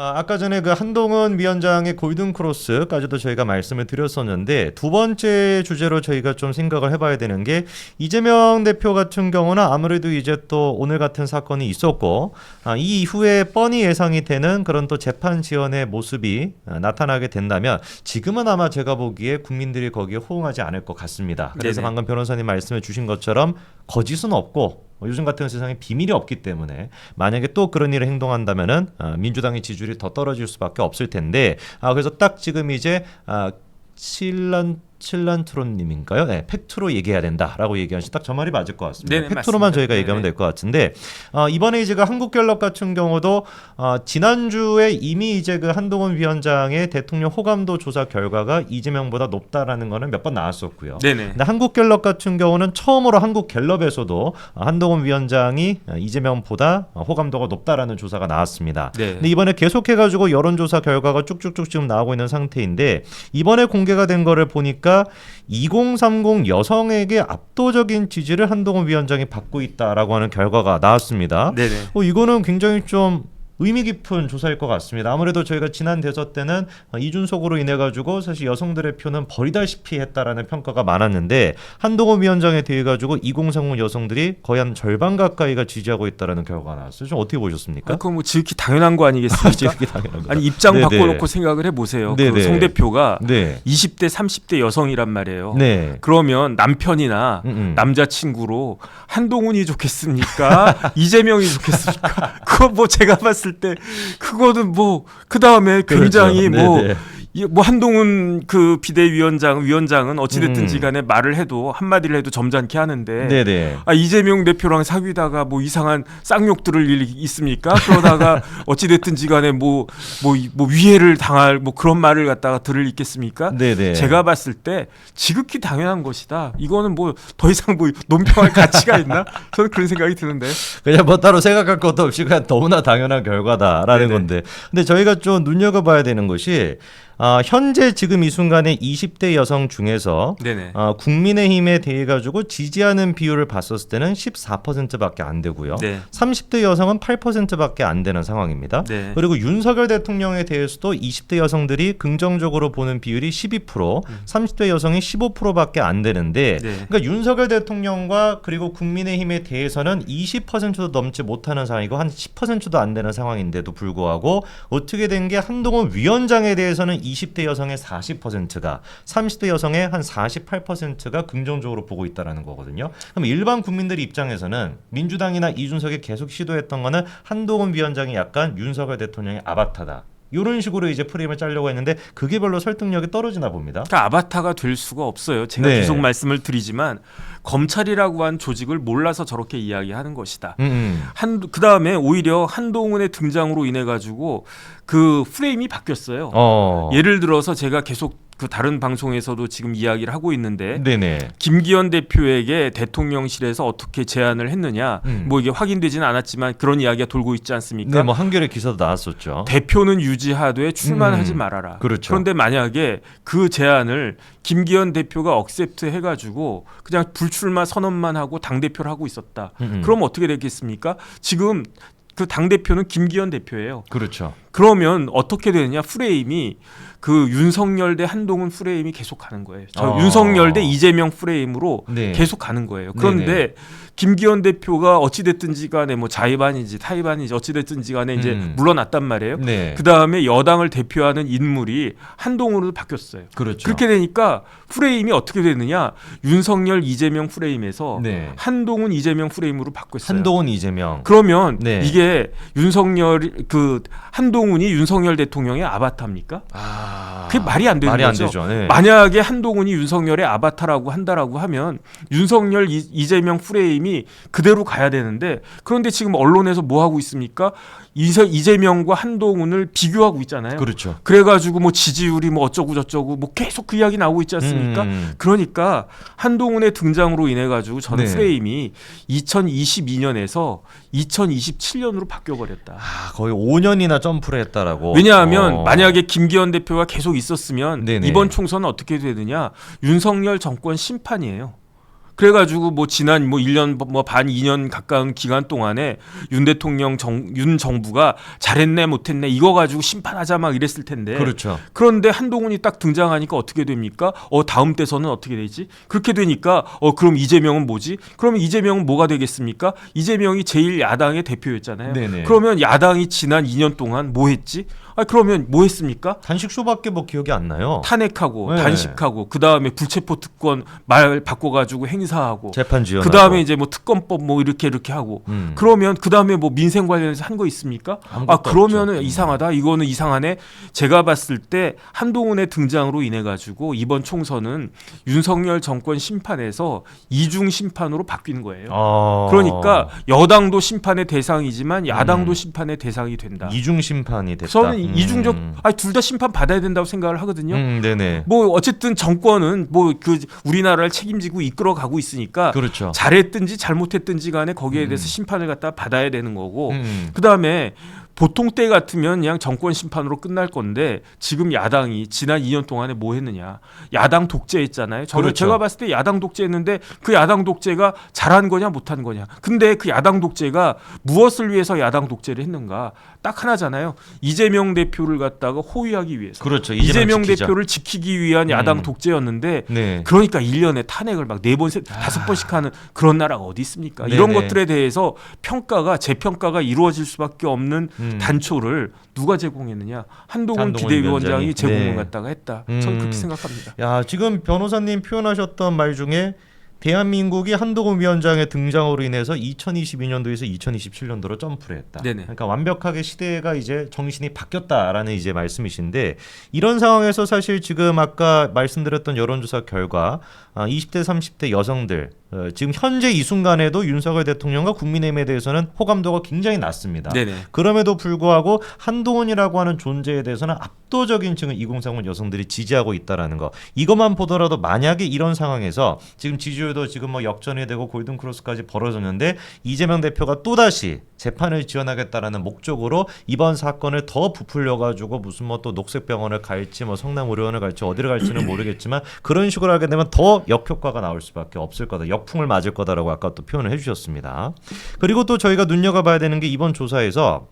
아까 전에 그 한동훈 위원장의 골든 크로스까지도 저희가 말씀을 드렸었는데 두 번째 주제로 저희가 좀 생각을 해봐야 되는 게 이재명 대표 같은 경우는 아무래도 이제 또 오늘 같은 사건이 있었고 이 이후에 뻔히 예상이 되는 그런 또 재판 지연의 모습이 나타나게 된다면 지금은 아마 제가 보기에 국민들이 거기에 호응하지 않을 것 같습니다. 그래서 네네. 방금 변호사님 말씀해 주신 것처럼 거짓은 없고 요즘 같은 세상에 비밀이 없기 때문에 만약에 또 그런 일을 행동한다면은 민주당의 지지율이 더 떨어질 수밖에 없을 텐데 그래서 딱 지금 이제 칠란트로님인가요? 네, 팩트로 얘기해야 된다라고 얘기하신 딱 저 말이 맞을 것 같습니다. 네네, 팩트로만 맞습니다. 저희가 얘기하면 될 것 같은데 이번에 이제 그 한국갤럽 같은 경우도 지난주에 이미 이제 그 한동훈 위원장의 대통령 호감도 조사 결과가 이재명보다 높다라는 거는 몇 번 나왔었고요. 네네. 근데 한국갤럽 같은 경우는 처음으로 한국갤럽에서도 한동훈 위원장이 이재명보다 호감도가 높다라는 조사가 나왔습니다. 네. 근데 이번에 계속해가지고 여론조사 결과가 쭉쭉쭉 지금 나오고 있는 상태인데 이번에 공개가 된 거를 보니까 2030 여성에게 압도적인 지지를 한동훈 위원장이 받고 있다라고 하는 결과가 나왔습니다. 네네. 이거는 굉장히 좀 의미 깊은 조사일 것 같습니다. 아무래도 저희가 지난 대선 때는 이준석으로 인해 가지고 사실 여성들의 표는 버리다시피 했다라는 평가가 많았는데 한동훈 위원장에 대해 가지고 2030 여성들이 거의 한 절반 가까이가 지지하고 있다라는 결과가 나왔어요. 좀 어떻게 보셨습니까? 그거 뭐 지극히 당연한 거 아니겠습니까? 지극히 당연한 거. 아니 입장 네네. 바꿔놓고 생각을 해보세요. 네네. 그 송 대표가 네. 20대, 30대 여성이란 말이에요. 네. 그러면 남편이나 남자친구로 한동훈이 좋겠습니까? 이재명이 좋겠습니까? 그거 뭐 제가 봤을 때 그거는 뭐 그 다음에 굉장히 그렇죠. 뭐. 네네. 뭐 한동훈 그 위원장은 어찌됐든지 간에 말을 해도 한마디를 해도 점잖게 하는데 네네. 이재명 대표랑 사귀다가 뭐 이상한 쌍욕 들을 일이 있습니까? 그러다가 어찌됐든지 간에 뭐 위해를 당할 뭐 그런 말을 갖다가 들을 있겠습니까? 네네. 제가 봤을 때 지극히 당연한 것이다. 이거는 뭐 더 이상 뭐 논평할 가치가 있나? 저는 그런 생각이 드는데. 그냥 뭐 따로 생각할 것도 없이 그냥 너무나 당연한 결과다라는 네네. 건데. 근데 저희가 좀 눈여겨봐야 되는 것이 현재 지금 이 순간에 20대 여성 중에서 네네. 국민의힘에 대해 가지고 지지하는 비율을 봤었을 때는 14%밖에 안 되고요. 네. 30대 여성은 8%밖에 안 되는 상황입니다. 네. 그리고 윤석열 대통령에 대해서도 20대 여성들이 긍정적으로 보는 비율이 12%, 30대 여성이 15%밖에 안 되는데 네. 그러니까 윤석열 대통령과 그리고 국민의힘에 대해서는 20%도 넘지 못하는 상황이고 한 10%도 안 되는 상황인데도 불구하고 어떻게 된 게 한동훈 위원장에 대해서는 20대 여성의 40%가 30대 여성의 한 48%가 긍정적으로 보고 있다는 거거든요. 그럼 일반 국민들 입장에서는 민주당이나 이준석이 계속 시도했던 거는 한동훈 위원장이 약간 윤석열 대통령의 아바타다. 이런 식으로 이제 프레임을 짜려고 했는데 그게 별로 설득력이 떨어지나 봅니다. 그러니까 아바타가 될 수가 없어요. 제가 네. 계속 말씀을 드리지만 검찰이라고 한 조직을 몰라서 저렇게 이야기하는 것이다. 그 다음에 오히려 한동훈의 등장으로 인해 가지고 그 프레임이 바뀌었어요. 예를 들어서 제가 계속 그 다른 방송에서도 지금 이야기를 하고 있는데 네네. 김기현 대표에게 대통령실에서 어떻게 제안을 했느냐 뭐 이게 확인되지는 않았지만 그런 이야기가 돌고 있지 않습니까? 네, 뭐 한겨레 기사도 나왔었죠. 대표는 유지하되 출마하지 말아라. 그렇죠. 그런데 만약에 그 제안을 김기현 대표가 억셉트 해가지고 그냥 불출마 선언만 하고 당대표를 하고 있었다. 그럼 어떻게 되겠습니까? 지금 그 당대표는 김기현 대표예요. 그렇죠. 그러면 어떻게 되느냐? 프레임이 그 윤석열 대 한동훈 프레임이 계속 가는 거예요. 윤석열 대 이재명 프레임으로 네. 계속 가는 거예요. 그런데 네네. 김기현 대표가 어찌됐든지 간에 뭐 자의반인지 타의반인지 어찌됐든지 간에 이제 물러났단 말이에요. 네. 그 다음에 여당을 대표하는 인물이 한동훈으로 바뀌었어요. 그렇죠. 그렇게 되니까 프레임이 어떻게 되느냐? 윤석열 이재명 프레임에서 네. 한동훈 이재명 프레임으로 바뀌었어요. 한동훈 이재명. 그러면 네. 이게 한동훈이 윤석열 대통령의 아바타입니까? 그게 말이 안 되는 말이 거죠. 안 되죠. 네. 만약에 한동훈이 윤석열의 아바타라고 한다라고 하면 윤석열 이재명 프레임이 그대로 가야 되는데 그런데 지금 언론에서 뭐 하고 있습니까? 이재명과 한동훈을 비교하고 있잖아요. 그렇죠. 그래가지고 뭐 지지율이 뭐 어쩌고 저쩌고 뭐 계속 그 이야기 나오고 있지 않습니까? 그러니까 한동훈의 등장으로 인해 가지고 저는 네. 프레임이 2022년에서 2027년으로 바뀌어 버렸다. 거의 5년이나 점프를 했다라고. 왜냐하면 만약에 김기현 대표가 계속 있었으면 네네. 이번 총선은 어떻게 되느냐? 윤석열 정권 심판이에요. 그래가지고 뭐 지난 뭐 1년 뭐 반 2년 가까운 기간 동안에 윤 대통령 윤 정부가 잘했네 못했네 이거 가지고 심판하자 막 이랬을 텐데. 그렇죠. 그런데 한동훈이 딱 등장하니까 어떻게 됩니까? 다음 대선은 어떻게 되지? 그렇게 되니까 그럼 이재명은 뭐지? 그러면 이재명은 뭐가 되겠습니까? 이재명이 제1야당의 대표였잖아요. 네네. 그러면 야당이 지난 2년 동안 뭐 했지? 그러면 뭐 했습니까? 단식쇼밖에 뭐 기억이 안 나요. 탄핵하고 네. 단식하고 그다음에 불체포 특권 말 바꿔가지고 행사하고 재판 지연하고 그다음에 이제 뭐 특검법 뭐 이렇게 하고 그러면 그다음에 뭐 민생 관련해서 한 거 있습니까? 그러면은 없죠. 이상하다. 이거는 이상하네. 제가 봤을 때 한동훈의 등장으로 인해 가지고 이번 총선은 윤석열 정권 심판에서 이중 심판으로 바뀐 거예요. 그러니까 여당도 심판의 대상이지만 야당도 심판의 대상이 된다. 이중 심판이 됐다. 저는 이중적 둘 다 심판 받아야 된다고 생각을 하거든요. 네네. 뭐 어쨌든 정권은 뭐 그 우리나라를 책임지고 이끌어 가고 있으니까 그렇죠. 잘했든지 잘못했든지 간에 거기에 대해서 심판을 갖다 받아야 되는 거고 그다음에 보통 때 같으면 그냥 정권 심판으로 끝날 건데 지금 야당이 지난 2년 동안에 뭐 했느냐. 야당 독재했잖아요. 그렇죠. 제가 봤을 때 야당 독재했는데 그 야당 독재가 잘한 거냐 못한 거냐. 근데 그 야당 독재가 무엇을 위해서 야당 독재를 했는가. 딱 하나잖아요. 이재명 대표를 갖다가 호위하기 위해서. 그렇죠. 이재명 대표를 지키기 위한 야당 독재였는데 네. 그러니까 1년에 탄핵을 막 4번, 5번씩 하는 그런 나라가 어디 있습니까? 이런 네네. 것들에 대해서 재평가가 이루어질 수밖에 없는 단초를 누가 제공했느냐? 한동훈 비대위원장이 제공을 갖다가 했다. 저는 그렇게 생각합니다. 야, 지금 변호사님 표현하셨던 말 중에 대한민국이 한동훈 위원장의 등장으로 인해서 2022년도에서 2027년도로 점프를 했다. 네네. 그러니까 완벽하게 시대가 이제 정신이 바뀌었다라는 이제 말씀이신데 이런 상황에서 사실 지금 아까 말씀드렸던 여론조사 결과 20대 30대 여성들 지금 현재 이 순간에도 윤석열 대통령과 국민의힘에 대해서는 호감도가 굉장히 낮습니다. 네네. 그럼에도 불구하고 한동훈이라고 하는 존재에 대해서는 압도적인 지금 2030 여성들이 지지하고 있다라는 거. 이것만 보더라도 만약에 이런 상황에서 지금 지지율도 지금 뭐 역전이 되고 골든 크로스까지 벌어졌는데 이재명 대표가 또다시 재판을 지원하겠다라는 목적으로 이번 사건을 더 부풀려 가지고 무슨 뭐 또 녹색병원을 갈지 뭐 성남의료원을 갈지 어디를 갈지는 모르겠지만 그런 식으로 하게 되면 더 역효과가 나올 수밖에 없을 거다. 역풍을 맞을 거다라고 아까 또 표현을 해주셨습니다. 그리고 또 저희가 눈여겨봐야 되는 게 이번 조사에서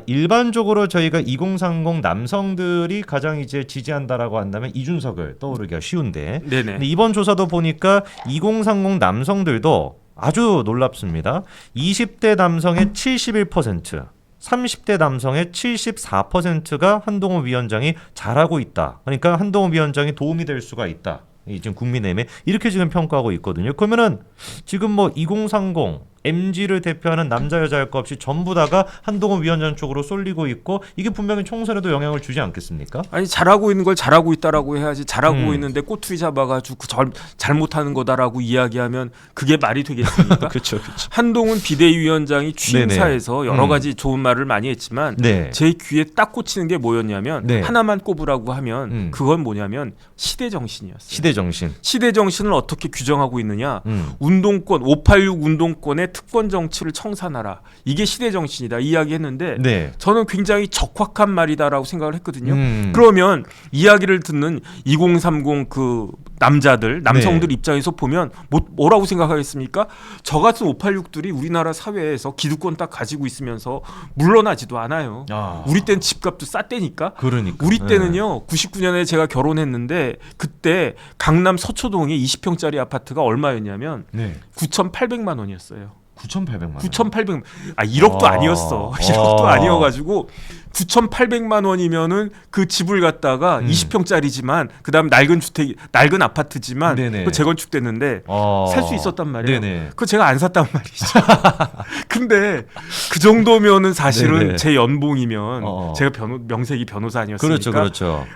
일반적으로 저희가 2030 남성들이 가장 이제 지지한다라고 한다면 이준석을 떠오르기가 쉬운데 근데 이번 조사도 보니까 2030 남성들도 아주 놀랍습니다. 20대 남성의 71%, 30대 남성의 74%가 한동훈 위원장이 잘하고 있다. 그러니까 한동훈 위원장이 도움이 될 수가 있다. 지금 국민의힘에 이렇게 지금 평가하고 있거든요. 그러면은 지금 뭐 2030 MG를 대표하는 남자 여자 할 것 없이 전부 다가 한동훈 위원장 쪽으로 쏠리고 있고 이게 분명히 총선에도 영향을 주지 않겠습니까? 아니 잘하고 있는 걸 잘하고 있다라고 해야지 잘하고 있는데 꼬투리 잡아가지고 잘못하는 거다라고 이야기하면 그게 말이 되겠습니까? 그렇죠. 한동훈 비대위원장이 취임사에서 여러 가지 좋은 말을 많이 했지만 제 귀에 딱 꽂히는 게 뭐였냐면 하나만 꼽으라고 하면 그건 뭐냐면 시대 정신이었어요. 시대 정신을 어떻게 규정하고 있느냐? 운동권 586 운동권의 특권 정치를 청산하라. 이게 시대 정신이다. 이야기했는데 저는 굉장히 적확한 말이다라고 생각을 했거든요. 그러면 이야기를 듣는 2030 그 남성들 입장에서 보면 뭐라고 생각하겠습니까? 저 같은 586들이 우리나라 사회에서 기득권 딱 가지고 있으면서 물러나지도 않아요. 우리 때는 집값도 쌌대니까. 그러니까. 우리 때는요. 99년에 제가 결혼했는데 그때 강남 서초동에 20평짜리 아파트가 얼마였냐면 9,800만 원이었어요. 9,800만 원. 9,800만 1억도 아니었어. 1억도 아니어가지고 9,800만 원이면은 그 집을 갖다가 20평짜리지만 그다음 낡은 아파트지만 그 재건축됐는데 살 수 있었단 말이에요. 그거 제가 안 샀단 말이죠. 근데 그 정도면은 사실은 제 연봉이면 제가 명색이 변호사 아니었습니까? 그렇죠.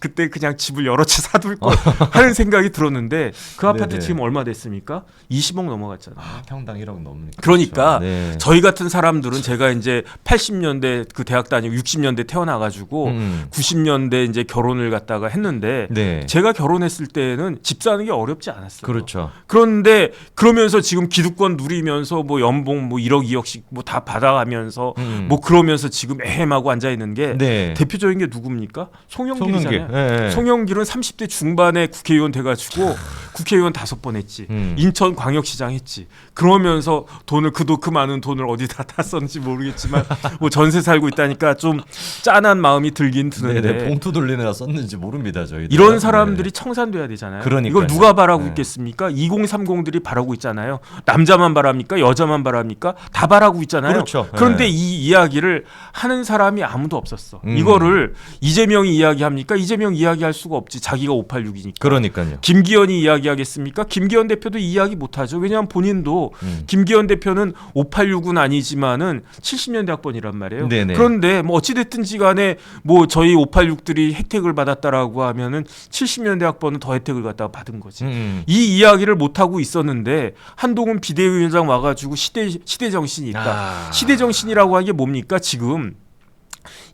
그때 그냥 집을 여러 채 사둘 걸 하는 생각이 들었는데 그 아파트 지금 얼마 됐습니까? 20억 넘어갔잖아요. 평당 1억 넘네. 그러니까 네. 저희 같은 사람들은 제가 이제 80년대 그 대학 다니고 60년대 태어나가지고 90년대 이제 결혼을 갖다가 했는데 네. 제가 결혼했을 때는 집 사는 게 어렵지 않았어요. 그렇죠. 그런데 그러면서 지금 기득권 누리면서 뭐 연봉 뭐 1억 2억씩 뭐 다 받아가면서 뭐 그러면서 지금 애헴하고 앉아 있는 게 네. 대표적인 게 누굽니까? 송영길이잖아요. 네. 송영길은 30대 중반에 국회의원 돼가지고 국회의원 5번 했지. 인천광역시장 했지. 그러면서 돈을 그 많은 돈을 어디다 다 썼는지 모르겠지만 뭐 전세 살고 있다니까 좀 짠한 마음이 들긴 드는데 네네, 봉투 돌리느라 썼는지 모릅니다 저희도. 이런 사람들이 청산돼야 되잖아요. 그러니까요. 이걸 누가 바라고 있겠습니까? 2030들이 바라고 있잖아요. 남자만 바랍니까? 여자만 바랍니까? 다 바라고 있잖아요. 그렇죠. 그런데 네. 이 이야기를 하는 사람이 아무도 없었어. 이거를 이재명이 이야기합니까? 이재명 이야기할 수가 없지. 자기가 586이니까. 그러니까요. 김기현이 이야기하겠습니까? 김기현 대표도 이야기 못하죠. 왜냐하면 본인도 김기현 대표는 586은 아니지만은 70년대 학번이란 말이에요. 네네. 그런데 뭐 어찌됐든지 간에 뭐 저희 586들이 혜택을 받았다라고 하면은 70년대 학번은 더 혜택을 갖다가 받은 거지. 이 이야기를 못하고 있었는데 한동훈 비대위원장 와가지고 시대 정신이 있다. 시대 정신이라고 하는 게 뭡니까? 지금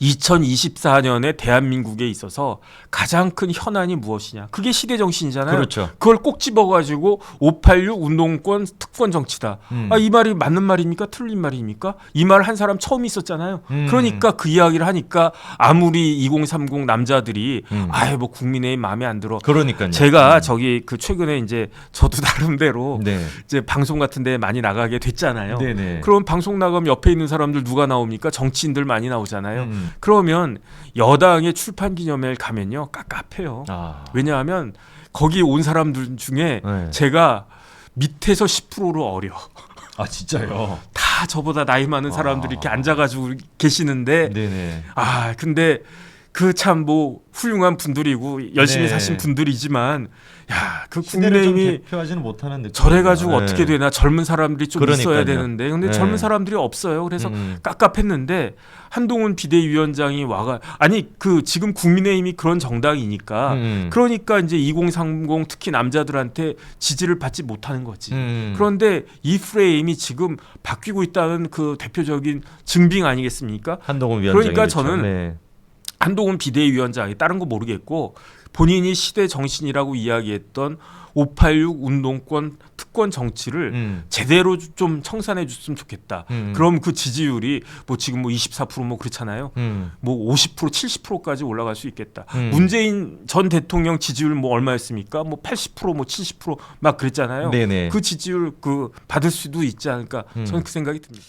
2024년에 대한민국에 있어서 가장 큰 현안이 무엇이냐? 그게 시대 정신이잖아요. 그렇죠. 그걸 꼭 집어가지고 586 운동권 특권 정치다. 이 말이 맞는 말입니까? 틀린 말입니까? 이 말 한 사람 처음 있었잖아요. 그러니까 그 이야기를 하니까 아무리 2030 남자들이 뭐 국민의힘 마음에 안 들어. 그러니까요. 제가 저기 그 최근에 이제 저도 나름대로 네. 이제 방송 같은데 많이 나가게 됐잖아요. 네네. 그럼 방송 나가면 옆에 있는 사람들 누가 나옵니까? 정치인들 많이 나오잖아요. 그러면 여당의 출판 기념회를 가면요 깝깝해요. 왜냐하면 거기 온 사람들 중에 네. 제가 밑에서 10%로 어려. 진짜요? 다 저보다 나이 많은 사람들이 이렇게 앉아가지고 계시는데 네네. 근데 그 참 뭐 훌륭한 분들이고 열심히 네. 사신 분들이지만 그 시대를 좀 국민의힘이 대표하지는 못하는 느낌. 저래가지고 어떻게 되나 젊은 사람들이 좀 그러니까요. 있어야 되는데 근데 네. 젊은 사람들이 없어요. 그래서 깝깝했는데 한동훈 비대위원장이 그 지금 국민의힘이 그런 정당이니까 그러니까 이제 2030 특히 남자들한테 지지를 받지 못하는 거지. 그런데 이 프레임이 지금 바뀌고 있다는 그 대표적인 증빙 아니겠습니까? 한동훈 위원장이 그러니까 그렇죠. 저는 네. 한동훈 비대위원장이 다른 거 모르겠고 본인이 시대 정신이라고 이야기했던 586 운동권 특권 정치를 제대로 좀 청산해 줬으면 좋겠다. 그럼 그 지지율이 뭐 지금 뭐 24% 뭐 그렇잖아요. 뭐 50% 70%까지 올라갈 수 있겠다. 문재인 전 대통령 지지율 뭐 얼마였습니까? 뭐 80%뭐 70% 막 그랬잖아요. 네네. 그 지지율 그 받을 수도 있지 않을까? 저는 그 생각이 듭니다.